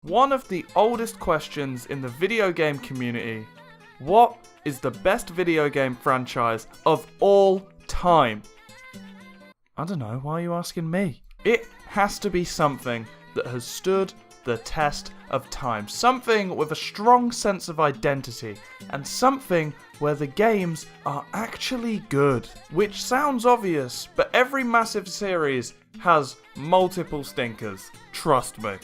one of the oldest questions in the video game community. What is the best video game franchise of all time? I don't know, why are you asking me? It has to be something that has stood the test of time. Something with a strong sense of identity, and something where the games are actually good. Which sounds obvious, but every massive series has multiple stinkers. Trust me.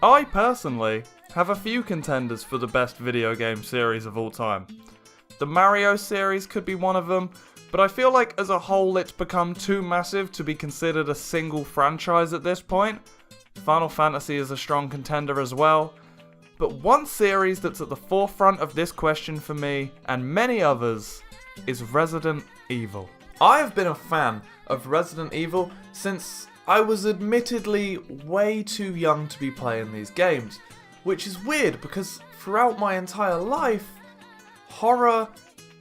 I personally have a few contenders for the best video game series of all time. The Mario series could be one of them, but I feel like as a whole it's become too massive to be considered a single franchise at this point. Final Fantasy is a strong contender as well. But one series that's at the forefront of this question for me, and many others, is Resident Evil. I have been a fan of Resident Evil since I was admittedly way too young to be playing these games, which is weird because throughout my entire life, horror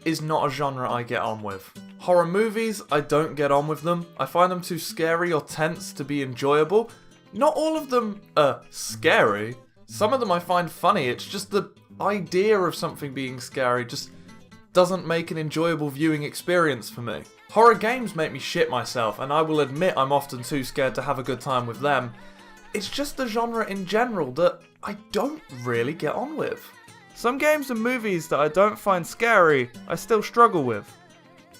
is not a genre I get on with. Horror movies, I don't get on with them. I find them too scary or tense to be enjoyable. Not all of them are scary. Some of them I find funny. It's just the idea of something being scary just doesn't make an enjoyable viewing experience for me. Horror games make me shit myself, and I will admit I'm often too scared to have a good time with them. It's just the genre in general that I don't really get on with. Some games and movies that I don't find scary, I still struggle with.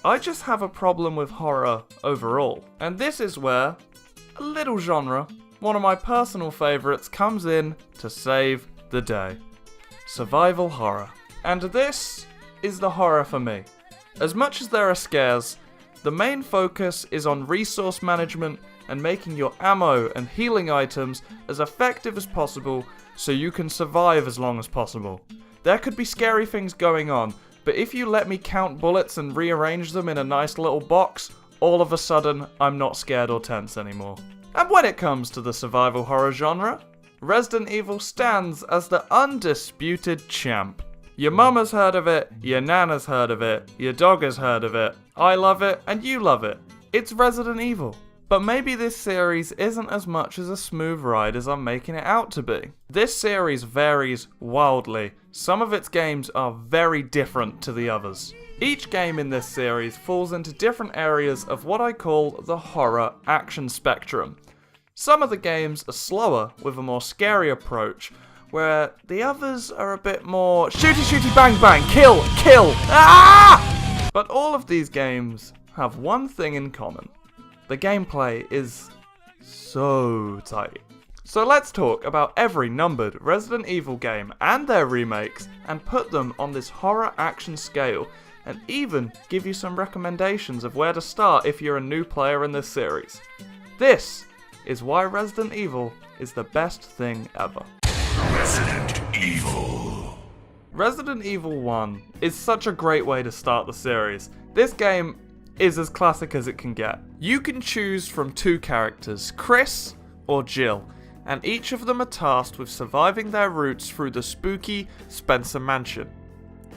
I just have a problem with horror overall. And this is where a little genre, one of my personal favourites, comes in to save the day. Survival horror. And this is the horror for me. As much as there are scares, the main focus is on resource management and making your ammo and healing items as effective as possible so you can survive as long as possible. There could be scary things going on, but if you let me count bullets and rearrange them in a nice little box, all of a sudden I'm not scared or tense anymore. And when it comes to the survival horror genre, Resident Evil stands as the undisputed champ. Your mama's heard of it, your nana's heard of it, your dog has heard of it, I love it, and you love it. It's Resident Evil. But maybe this series isn't as much as a smooth ride as I'm making it out to be. This series varies wildly. Some of its games are very different to the others. Each game in this series falls into different areas of what I call the horror action spectrum. Some of the games are slower with a more scary approach, where the others are a bit more shooty shooty bang bang, kill, kill, ah! But all of these games have one thing in common. The gameplay is so tight. So let's talk about every numbered Resident Evil game and their remakes and put them on this horror action scale, and even give you some recommendations of where to start if you're a new player in this series. This is why Resident Evil is the best thing ever. Resident Evil. Resident Evil 1 is such a great way to start the series. This game is as classic as it can get. You can choose from two characters, Chris or Jill, and each of them are tasked with surviving their routes through the spooky Spencer Mansion.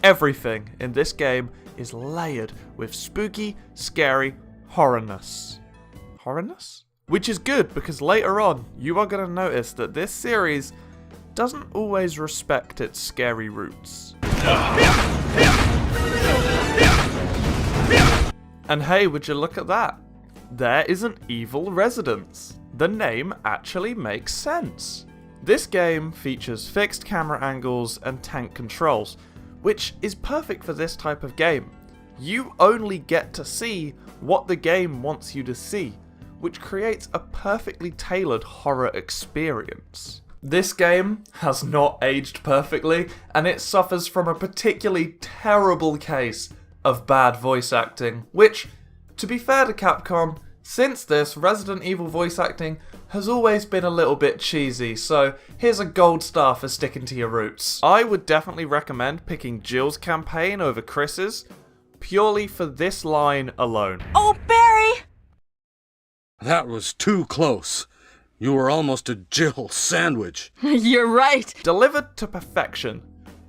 Everything in this game is layered with spooky, scary horrorness. Horrorness? Which is good, because later on you are going to notice that this series doesn't always respect its scary roots. And hey, would you look at that? There is an evil residence. The name actually makes sense. This game features fixed camera angles and tank controls, which is perfect for this type of game. You only get to see what the game wants you to see, which creates a perfectly tailored horror experience. This game has not aged perfectly, and it suffers from a particularly terrible case of bad voice acting, which, to be fair to Capcom, since this, Resident Evil voice acting has always been a little bit cheesy, so here's a gold star for sticking to your roots. I would definitely recommend picking Jill's campaign over Chris's, purely for this line alone. Oh, Barry! That was too close. You were almost a Jill sandwich. You're right. Delivered to perfection,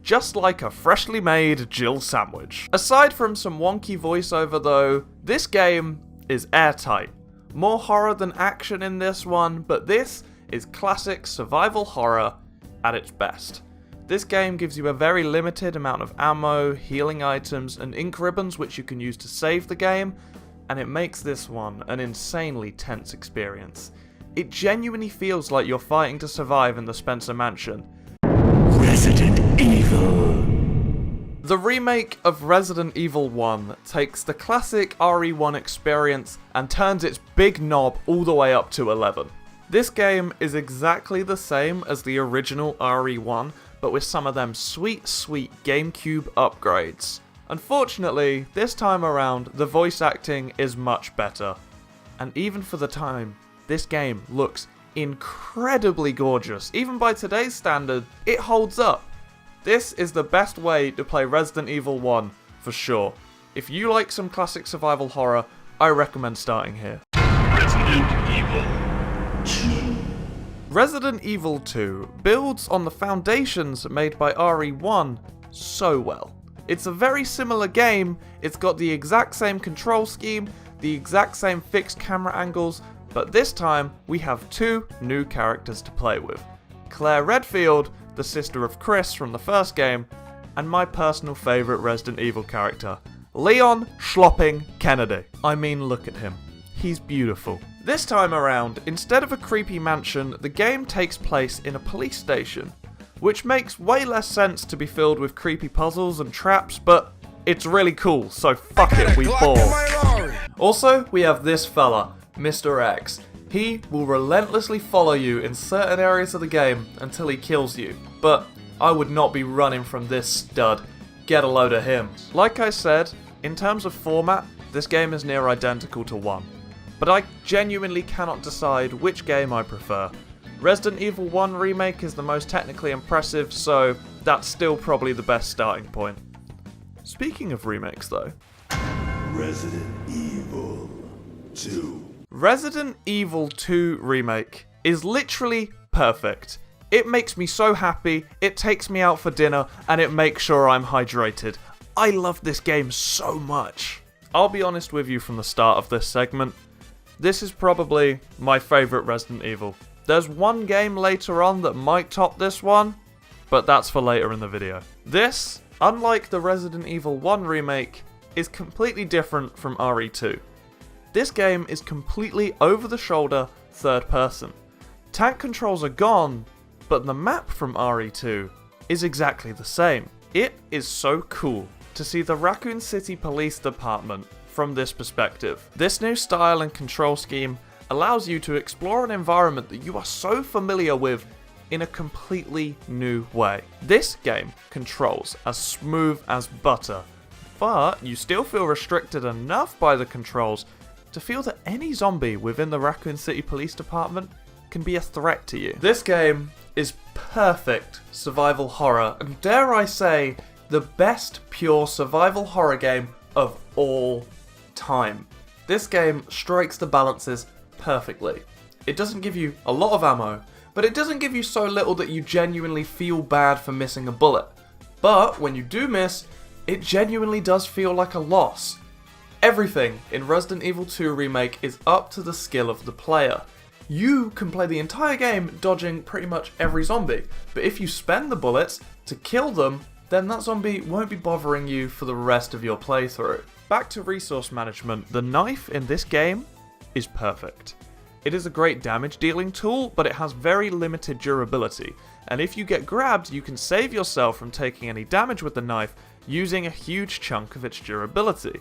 just like a freshly made Jill sandwich. Aside from some wonky voiceover though, this game is airtight. More horror than action in this one, but this is classic survival horror at its best. This game gives you a very limited amount of ammo, healing items, and ink ribbons which you can use to save the game, and it makes this one an insanely tense experience. It genuinely feels like you're fighting to survive in the Spencer Mansion. Resident Evil. The remake of Resident Evil 1 takes the classic RE1 experience and turns its big knob all the way up to 11. This game is exactly the same as the original RE1, but with some of them sweet GameCube upgrades. Unfortunately, this time around, the voice acting is much better. And even for the time, this game looks incredibly gorgeous. Even by today's standard, it holds up. This is the best way to play Resident Evil 1, for sure. If you like some classic survival horror, I recommend starting here. Resident Evil 2. Resident Evil 2 builds on the foundations made by RE1 so well. It's a very similar game, it's got the exact same control scheme, the exact same fixed camera angles, but this time we have two new characters to play with. Claire Redfield, the sister of Chris from the first game, and my personal favourite Resident Evil character, Leon Schlopping Kennedy. I mean, look at him. He's beautiful. This time around, instead of a creepy mansion, the game takes place in a police station, which makes way less sense to be filled with creepy puzzles and traps, but it's really cool, so fuck it, we ball. Also, we have this fella, Mr. X. He will relentlessly follow you in certain areas of the game until he kills you, but I would not be running from this stud. Get a load of him. Like I said, in terms of format, this game is near identical to 1. But I genuinely cannot decide which game I prefer. Resident Evil 1 Remake is the most technically impressive, so that's still probably the best starting point. Speaking of remakes though, Resident Evil 2. Resident Evil 2 Remake is literally perfect. It makes me so happy, it takes me out for dinner, and it makes sure I'm hydrated. I love this game so much. I'll be honest with you from the start of this segment, this is probably my favourite Resident Evil. There's one game later on that might top this one, but that's for later in the video. This, unlike the Resident Evil 1 remake, is completely different from RE2. This game is completely over-the-shoulder, third person. Tank controls are gone, but the map from RE2 is exactly the same. It is so cool to see the Raccoon City Police Department from this perspective. This new style and control scheme allows you to explore an environment that you are so familiar with in a completely new way. This game controls as smooth as butter, but you still feel restricted enough by the controls to feel that any zombie within the Raccoon City Police Department can be a threat to you. This game is perfect survival horror, and dare I say, the best pure survival horror game of all time. This game strikes the balances perfectly. It doesn't give you a lot of ammo, but it doesn't give you so little that you genuinely feel bad for missing a bullet. But when you do miss, it genuinely does feel like a loss. Everything in Resident Evil 2 Remake is up to the skill of the player. You can play the entire game dodging pretty much every zombie, but if you spend the bullets to kill them, then that zombie won't be bothering you for the rest of your playthrough. Back to resource management, the knife in this game is perfect. It is a great damage dealing tool, but it has very limited durability, and if you get grabbed, you can save yourself from taking any damage with the knife using a huge chunk of its durability.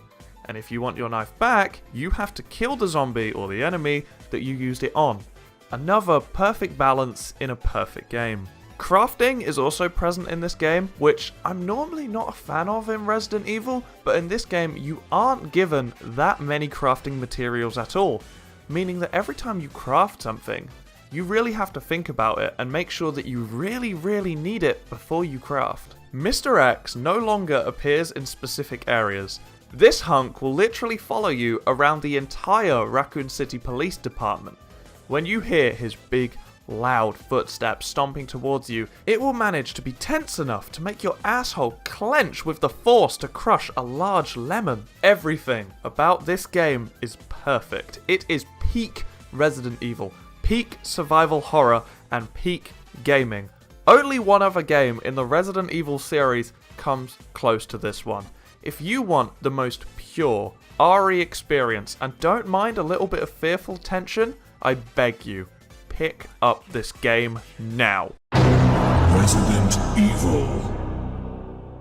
And if you want your knife back, you have to kill the zombie or the enemy that you used it on. Another perfect balance in a perfect game. Crafting is also present in this game, which I'm normally not a fan of in Resident Evil, but in this game you aren't given that many crafting materials at all, meaning that every time you craft something, you really have to think about it and make sure that you really need it before you craft. Mr. X no longer appears in specific areas. This hunk will literally follow you around the entire Raccoon City Police Department. When you hear his big, loud footsteps stomping towards you, it will manage to be tense enough to make your asshole clench with the force to crush a large lemon. Everything about this game is perfect. It is peak Resident Evil, peak survival horror, and peak gaming, Only one other game in the Resident Evil series comes close to this one. If you want the most pure RE experience and don't mind a little bit of fearful tension, I beg you, pick up this game now. Resident Evil.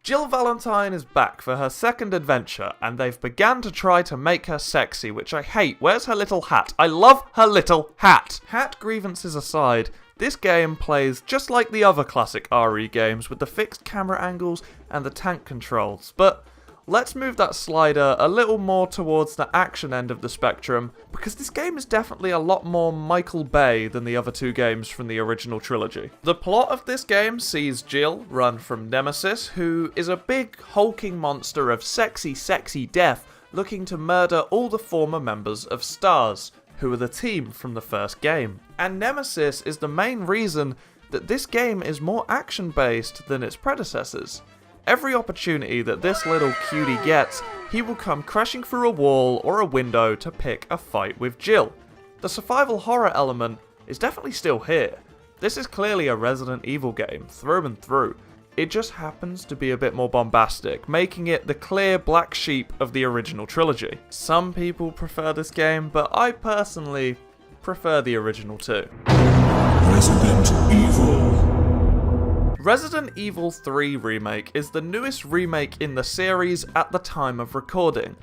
Jill Valentine is back for her second adventure, and they've begun to try to make her sexy, which I hate. Where's her little hat? I love her little hat! Hat grievances aside, this game plays just like the other classic RE games with the fixed camera angles and the tank controls, but let's move that slider a little more towards the action end of the spectrum, because this game is definitely a lot more Michael Bay than the other two games from the original trilogy. The plot of this game sees Jill run from Nemesis, who is a big hulking monster of sexy death looking to murder all the former members of STARS, who are the team from the first game. And Nemesis is the main reason that this game is more action-based than its predecessors. Every opportunity that this little cutie gets, he will come crashing through a wall or a window to pick a fight with Jill. The survival horror element is definitely still here. This is clearly a Resident Evil game, through and through. It just happens to be a bit more bombastic, making it the clear black sheep of the original trilogy. Some people prefer this game, but I personally prefer the original too. Resident Evil. Resident Evil 3 Remake is the newest remake in the series at the time of recording,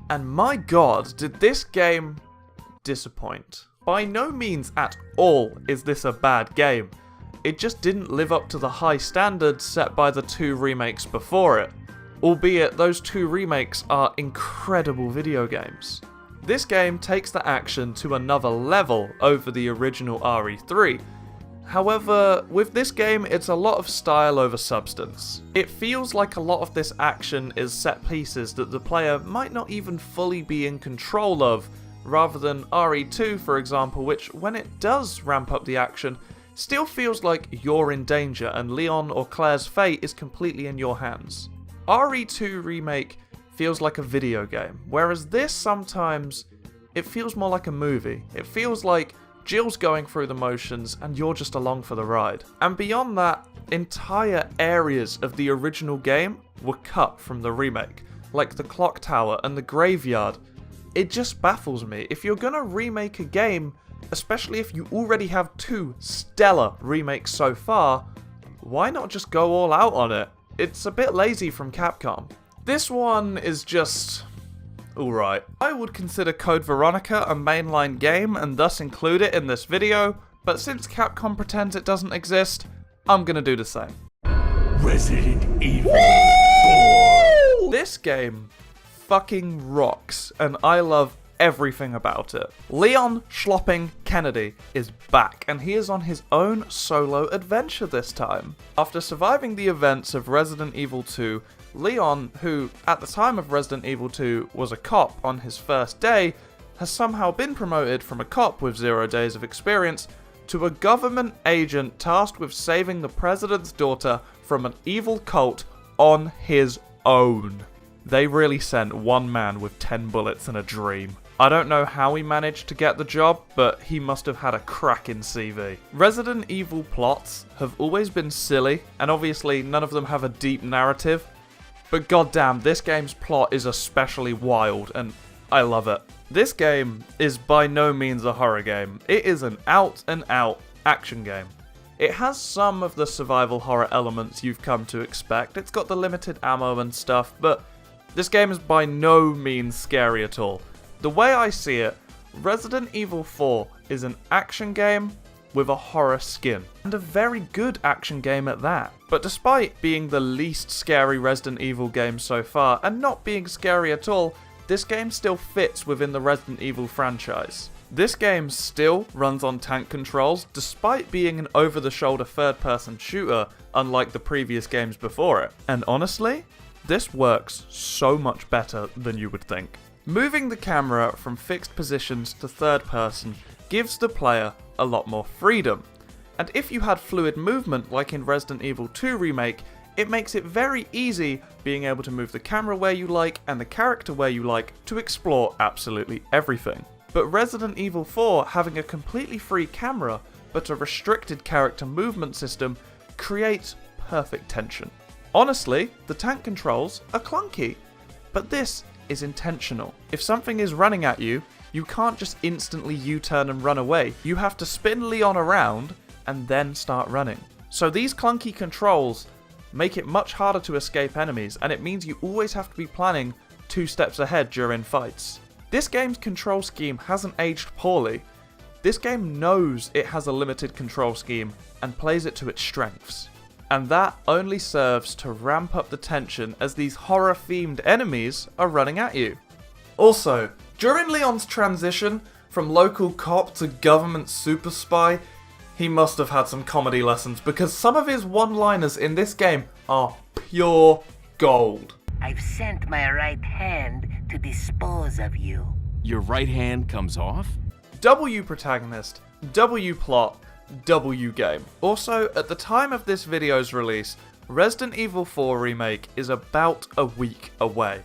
and my god, did this game disappoint. By no means at all is this a bad game, it just didn't live up to the high standards set by the two remakes before it, albeit those two remakes are incredible video games. This game takes the action to another level over the original RE3. However, with this game, it's a lot of style over substance. It feels like a lot of this action is set pieces that the player might not even fully be in control of, rather than RE2, for example, which, when it does ramp up the action, still feels like you're in danger and Leon or Claire's fate is completely in your hands. RE2 Remake feels like a video game, whereas this sometimes, it feels more like a movie. It feels like Jill's going through the motions and you're just along for the ride. And beyond that, entire areas of the original game were cut from the remake, like the clock tower and the graveyard. It just baffles me. If you're gonna remake a game, especially if you already have two stellar remakes so far, why not just go all out on it? It's a bit lazy from Capcom. This one is just alright. I would consider Code Veronica a mainline game and thus include it in this video, but since Capcom pretends it doesn't exist, I'm gonna do the same. Resident Evil 4. This game fucking rocks, and I love everything about it. Leon Schlopping Kennedy is back, and he is on his own solo adventure this time. After surviving the events of Resident Evil 2, Leon, who at the time of Resident Evil 2 was a cop on his first day, has somehow been promoted from a cop with 0 days of experience to a government agent tasked with saving the president's daughter from an evil cult on his own. They really sent one man with 10 bullets and a dream. I don't know how he managed to get the job, but he must have had a cracking CV. Resident Evil plots have always been silly, and obviously none of them have a deep narrative, but goddamn, this game's plot is especially wild, and I love it. This game is by no means a horror game. It is an out-and-out action game. It has some of the survival horror elements you've come to expect. It's got the limited ammo and stuff, but this game is by no means scary at all. The way I see it, Resident Evil 4 is an action game with a horror skin, and a very good action game at that. But despite being the least scary Resident Evil game so far, and not being scary at all, this game still fits within the Resident Evil franchise. This game still runs on tank controls, despite being an over-the-shoulder third-person shooter, unlike the previous games before it. And honestly, this works so much better than you would think. Moving the camera from fixed positions to third person gives the player a lot more freedom. And if you had fluid movement like in Resident Evil 2 Remake, it makes it very easy being able to move the camera where you like and the character where you like to explore absolutely everything. But Resident Evil 4 having a completely free camera but a restricted character movement system create perfect tension. Honestly, the tank controls are clunky, but this is intentional. If something is running at you, you can't just instantly U-turn and run away. You have to spin Leon around and then start running. So these clunky controls make it much harder to escape enemies, and it means you always have to be planning 2 steps ahead during fights. This game's control scheme hasn't aged poorly. This game knows it has a limited control scheme and plays it to its strengths. And that only serves to ramp up the tension as these horror-themed enemies are running at you. Also, during Leon's transition from local cop to government super spy, he must have had some comedy lessons because some of his one-liners in this game are pure gold. I've sent my right hand to dispose of you. Your right hand comes off? W protagonist, W plot, W game. Also, at the time of this video's release, Resident Evil 4 Remake is about a week away.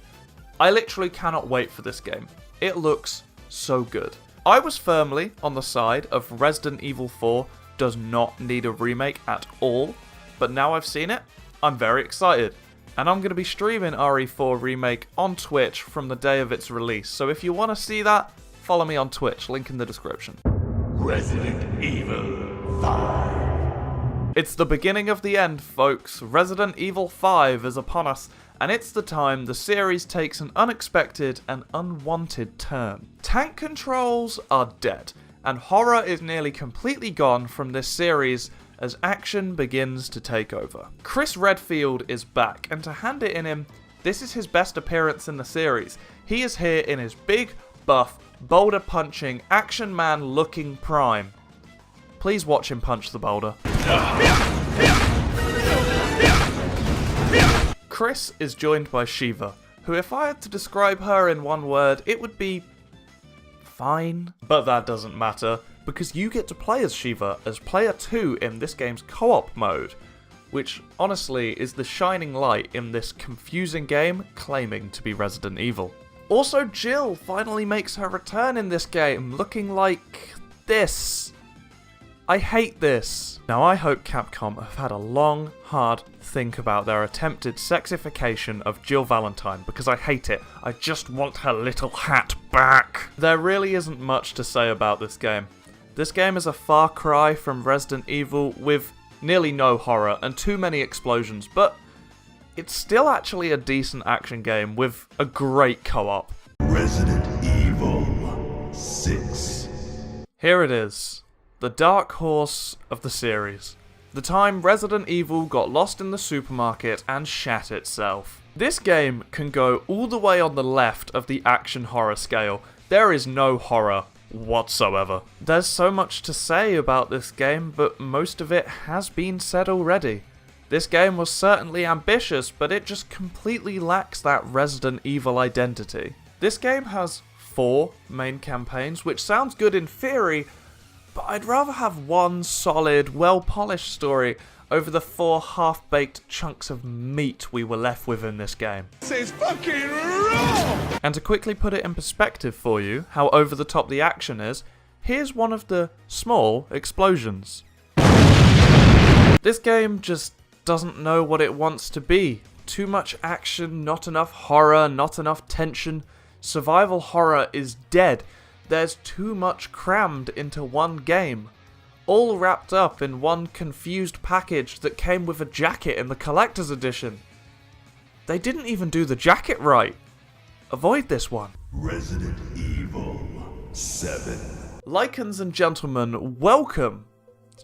I literally cannot wait for this game. It looks so good. I was firmly on the side of Resident Evil 4 does not need a remake at all, but now I've seen it, I'm very excited. And I'm going to be streaming RE4 Remake on Twitch from the day of its release, so if you want to see that, follow me on Twitch, link in the description. Resident Evil 5. It's the beginning of the end, folks. Resident Evil 5 is upon us, and it's the time the series takes an unexpected and unwanted turn. Tank controls are dead, and horror is nearly completely gone from this series as action begins to take over. Chris Redfield is back, and to hand it in him, this is his best appearance in the series. He is here in his big, buff, boulder-punching, action man-looking prime. Please watch him punch the boulder. Chris is joined by Shiva, who if I had to describe her in one word, it would be fine. But that doesn't matter, because you get to play as Shiva as player 2 in this game's co-op mode, which honestly is the shining light in this confusing game claiming to be Resident Evil. Also, Jill finally makes her return in this game, looking like this. I hate this. Now I hope Capcom have had a long, hard think about their attempted sexification of Jill Valentine, because I hate it. I just want her little hat back. There really isn't much to say about this game. This game is a far cry from Resident Evil with nearly no horror and too many explosions, but it's still actually a decent action game with a great co-op. Resident Evil 6. Here it is, the dark horse of the series. The time Resident Evil got lost in the supermarket and shat itself. This game can go all the way on the left of the action horror scale. There is no horror whatsoever. There's so much to say about this game, but most of it has been said already. This game was certainly ambitious, but it just completely lacks that Resident Evil identity. This game has 4 main campaigns, which sounds good in theory, but I'd rather have one solid, well-polished story over the 4 half-baked chunks of meat we were left with in this game. This is fucking raw! And to quickly put it in perspective for you, how over the top the action is, here's one of the small explosions. This game just doesn't know what it wants to be. Too much action, not enough horror, not enough tension. Survival horror is dead. There's too much crammed into one game. All wrapped up in one confused package that came with a jacket in the collector's edition. They didn't even do the jacket right. Avoid this one. Resident Evil 7. Lycans and gentlemen, welcome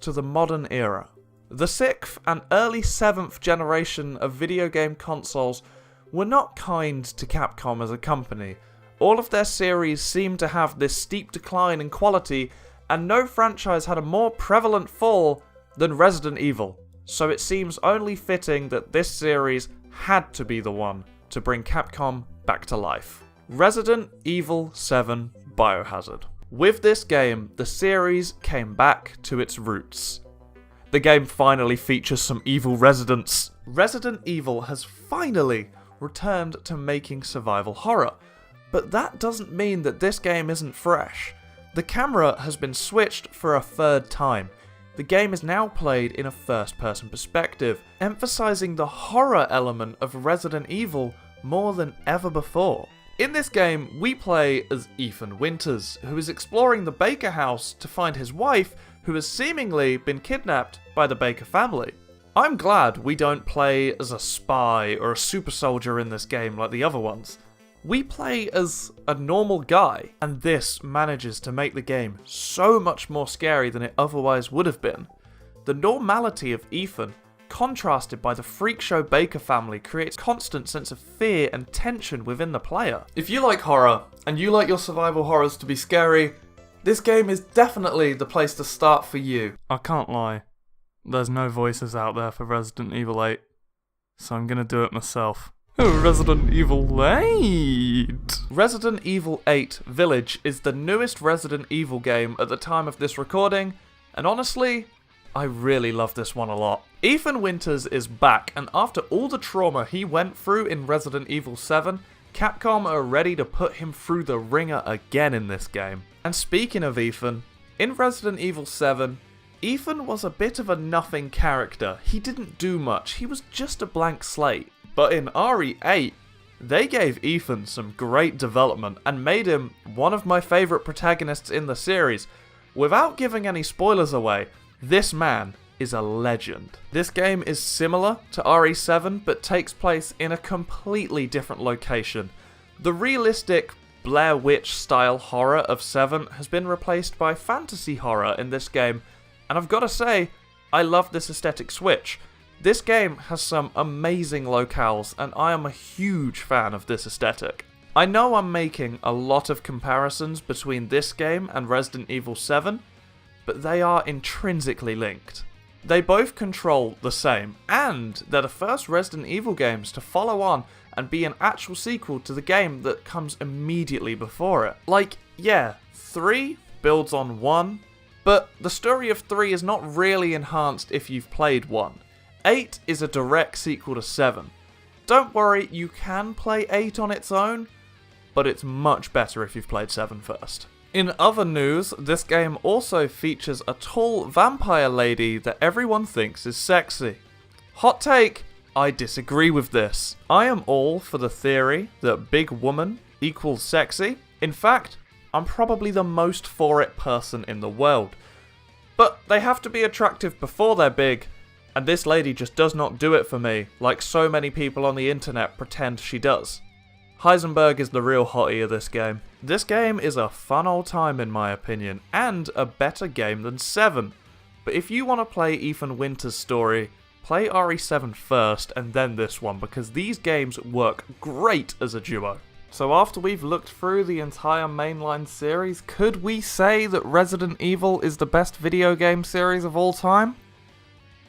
to the modern era. The 6th and early 7th generation of video game consoles were not kind to Capcom as a company. All of their series seemed to have this steep decline in quality, and no franchise had a more prevalent fall than Resident Evil. So it seems only fitting that this series had to be the one to bring Capcom back to life. Resident Evil 7 Biohazard. With this game, the series came back to its roots. The game finally features some evil residents. Resident Evil has finally returned to making survival horror, but that doesn't mean that this game isn't fresh. The camera has been switched for a 3rd time. The game is now played in a first-person perspective, emphasizing the horror element of Resident Evil more than ever before. In this game, we play as Ethan Winters, who is exploring the Baker house to find his wife, who has seemingly been kidnapped by the Baker family. I'm glad we don't play as a spy or a super soldier in this game like the other ones. We play as a normal guy, and this manages to make the game so much more scary than it otherwise would have been. The normality of Ethan, contrasted by the freak show Baker family, creates a constant sense of fear and tension within the player. If you like horror, and you like your survival horrors to be scary, this game is definitely the place to start for you. I can't lie, there's no voices out there for Resident Evil 8, so I'm gonna do it myself. Resident Evil 8! Resident Evil 8 Village is the newest Resident Evil game at the time of this recording, and honestly, I really love this one a lot. Ethan Winters is back, and after all the trauma he went through in Resident Evil 7, Capcom are ready to put him through the ringer again in this game. And speaking of Ethan, in Resident Evil 7, Ethan was a bit of a nothing character. He didn't do much, he was just a blank slate. But in RE8, they gave Ethan some great development and made him one of my favourite protagonists in the series. Without giving any spoilers away, this man is a legend. This game is similar to RE7 but takes place in a completely different location. The realistic Blair Witch style horror of 7 has been replaced by fantasy horror in this game, and I've got to say, I love this aesthetic switch. This game has some amazing locales, and I am a huge fan of this aesthetic. I know I'm making a lot of comparisons between this game and Resident Evil 7, but they are intrinsically linked. They both control the same, and they're the first Resident Evil games to follow on and be an actual sequel to the game that comes immediately before it. Like, yeah, 3 builds on 1, but the story of 3 is not really enhanced if you've played 1. 8 is a direct sequel to 7. Don't worry, you can play 8 on its own, but it's much better if you've played 7 first. In other news, this game also features a tall vampire lady that everyone thinks is sexy. Hot take, I disagree with this. I am all for the theory that big woman equals sexy. In fact, I'm probably the most for it person in the world. But they have to be attractive before they're big, and this lady just does not do it for me, like so many people on the internet pretend she does. Heisenberg is the real hottie of this game. This game is a fun old time in my opinion, and a better game than 7. But if you want to play Ethan Winters' story, play RE7 first and then this one, because these games work great as a duo. So after we've looked through the entire mainline series, could we say that Resident Evil is the best video game series of all time?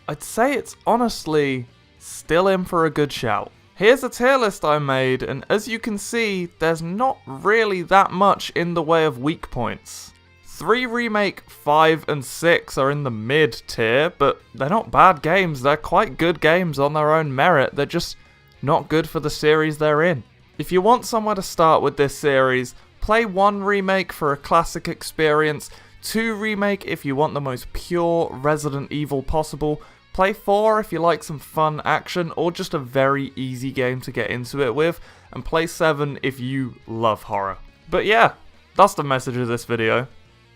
I'd say it's honestly still in for a good shout. Here's a tier list I made, and as you can see, there's not really that much in the way of weak points. 3 Remake, 5 and 6 are in the mid tier, but they're not bad games, they're quite good games on their own merit, they're just not good for the series they're in. If you want somewhere to start with this series, play 1 Remake for a classic experience, 2 Remake if you want the most pure Resident Evil possible, play 4 if you like some fun action or just a very easy game to get into it with, and play 7 if you love horror. But yeah, that's the message of this video.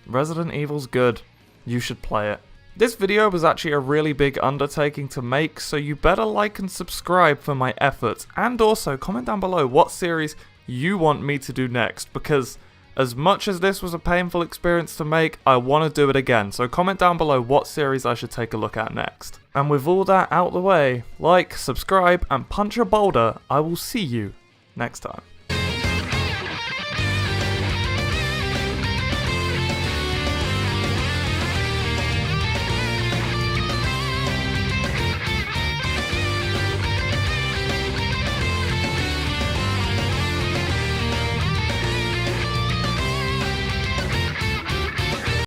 Resident Evil's good. You should play it. This video was actually a really big undertaking to make, so you better like and subscribe for my efforts, and also comment down below what series you want me to do next, because as much as this was a painful experience to make, I want to do it again, so comment down below what series I should take a look at next. And with all that out the way, like, subscribe, and punch a boulder, I will see you next time.